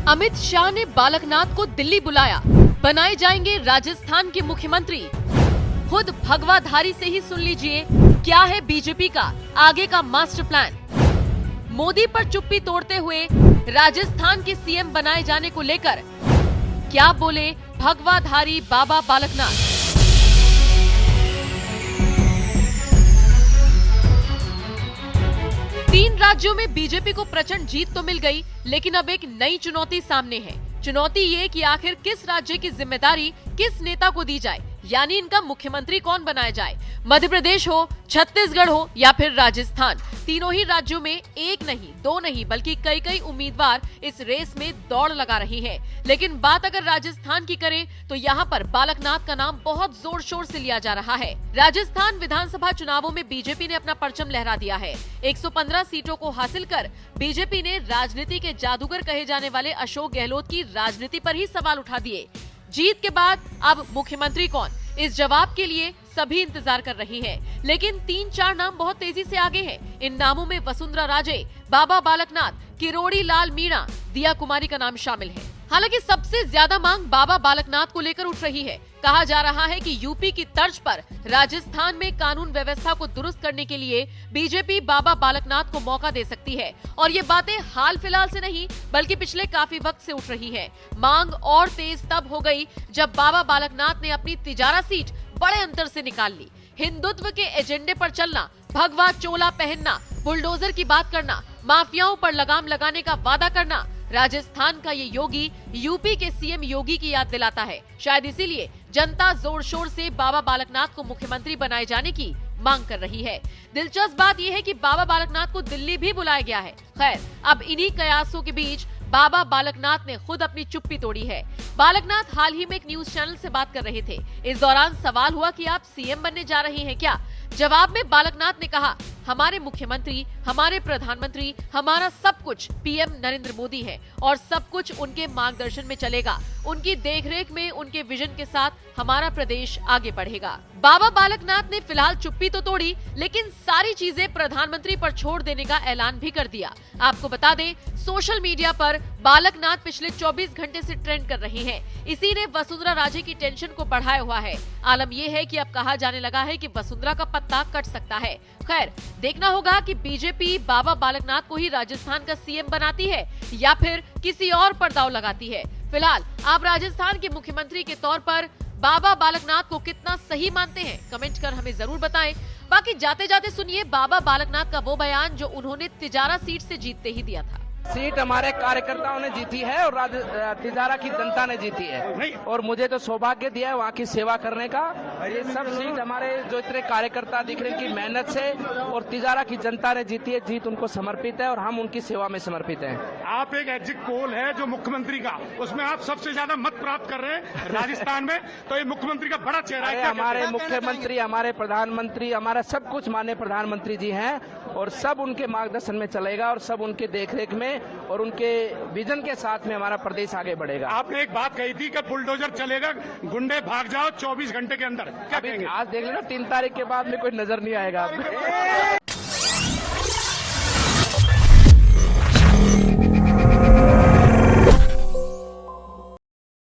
अमित शाह ने बालकनाथ को दिल्ली बुलाया, बनाए जाएंगे राजस्थान के मुख्यमंत्री। खुद भगवाधारी से ही सुन लीजिए क्या है बीजेपी का आगे का मास्टर प्लान। मोदी पर चुप्पी तोड़ते हुए राजस्थान के सीएम बनाए जाने को लेकर क्या बोले भगवाधारी बाबा बालकनाथ। 3 राज्यों में बीजेपी को प्रचंड जीत तो मिल गई, लेकिन अब एक नई चुनौती सामने है। चुनौती ये कि आखिर किस राज्य की जिम्मेदारी किस नेता को दी जाए, यानी इनका मुख्यमंत्री कौन बनाया जाए। मध्य प्रदेश हो, छत्तीसगढ़ हो या फिर राजस्थान, तीनों ही राज्यों में एक नहीं, 2 नहीं बल्कि कई उम्मीदवार इस रेस में दौड़ लगा रही हैं। लेकिन बात अगर राजस्थान की करें तो यहाँ पर बालकनाथ का नाम बहुत जोर शोर से लिया जा रहा है। राजस्थान विधानसभा चुनावों में बीजेपी ने अपना परचम लहरा दिया है। 115 सीटों को हासिल कर बीजेपी ने राजनीति के जादूगर कहे जाने वाले अशोक गहलोत की राजनीति पर ही सवाल उठा दिए। जीत के बाद अब मुख्यमंत्री कौन, इस जवाब के लिए सभी इंतजार कर रही हैं। लेकिन 3-4 नाम बहुत तेजी से आगे हैं। इन नामों में वसुंधरा राजे, बाबा बालकनाथ, किरोड़ी लाल मीणा, दिया कुमारी का नाम शामिल है। हालांकि सबसे ज्यादा मांग बाबा बालकनाथ को लेकर उठ रही है। कहा जा रहा है कि यूपी की तर्ज पर राजस्थान में कानून व्यवस्था को दुरुस्त करने के लिए बीजेपी बाबा बालकनाथ को मौका दे सकती है। और ये बातें हाल फिलहाल से नहीं बल्कि पिछले काफी वक्त से उठ रही है। मांग और तेज तब हो गई जब बाबा बालकनाथ ने अपनी तिजारा सीट बड़े अंतर से निकाल ली। हिंदुत्व के एजेंडे पर चलना, भगवा चोला पहनना, बुलडोजर की बात करना, माफियाओं पर लगाम लगाने का वादा करना, राजस्थान का ये योगी यूपी के सीएम योगी की याद दिलाता है। शायद इसीलिए जनता जोर शोर से बाबा बालकनाथ को मुख्यमंत्री बनाए जाने की मांग कर रही है। दिलचस्प बात यह है कि बाबा बालकनाथ को दिल्ली भी बुलाया गया है। खैर, अब इन्हीं कयासों के बीच बाबा बालकनाथ ने खुद अपनी चुप्पी तोड़ी है। बालकनाथ हाल ही में एक न्यूज चैनल से बात कर रहे थे। इस दौरान सवाल हुआ कि आप सीएम बनने जा रहे हैं क्या। जवाब में बालकनाथ ने कहा, हमारे मुख्यमंत्री, हमारे प्रधानमंत्री, हमारा सब कुछ पीएम नरेंद्र मोदी है और सब कुछ उनके मार्गदर्शन में चलेगा। उनकी देखरेख में, उनके विजन के साथ हमारा प्रदेश आगे बढ़ेगा। बाबा बालकनाथ ने फिलहाल चुप्पी तो तोड़ी, लेकिन सारी चीजें प्रधानमंत्री पर छोड़ देने का ऐलान भी कर दिया। आपको बता दें, सोशल मीडिया पर बालकनाथ पिछले 24 घंटे से ट्रेंड कर रही हैं। इसी ने वसुंधरा राजे की टेंशन को बढ़ाया हुआ है। आलम यह है कि अब कहा जाने लगा है कि वसुंधरा का पत्ता कट सकता है। खैर, देखना होगा कि बीजेपी बाबा बालकनाथ को ही राजस्थान का सीएम बनाती है या फिर किसी और पर दांव लगाती है। फिलहाल आप राजस्थान के मुख्यमंत्री के तौर पर बाबा बालकनाथ को कितना सही मानते हैं, कमेंट कर हमें जरूर बताएं। बाकी जाते जाते सुनिए बाबा बालकनाथ का वो बयान जो उन्होंने तिजारा सीट से जीतते ही दिया था। सीट हमारे कार्यकर्ताओं ने जीती है और तिजारा की जनता ने जीती है और मुझे तो सौभाग्य दिया है वहाँ की सेवा करने का। ये सब सीट हमारे जो इतने कार्यकर्ता दिख रहे हैं की मेहनत से और तिजारा की जनता ने जीती है। जीत उनको समर्पित है और हम उनकी सेवा में समर्पित हैं। आप एक एग्जिट पोल है जो मुख्यमंत्री का, उसमें आप सबसे ज्यादा मत प्राप्त कर रहे हैं राजस्थान में, तो ये मुख्यमंत्री का बड़ा चेहरा है। हमारे मुख्यमंत्री, हमारे प्रधानमंत्री, हमारा सब कुछ माननीय प्रधानमंत्री जी हैं और सब उनके मार्गदर्शन में चलेगा और सब उनके देखरेख में और उनके विजन के साथ में हमारा प्रदेश आगे बढ़ेगा। आपने एक बात कही थी कि बुलडोजर चलेगा, गुंडे भाग जाओ 24 घंटे के अंदर, क्या कहेंगे? आज देख लेना 3 तारीख के बाद में कोई नजर नहीं आएगा।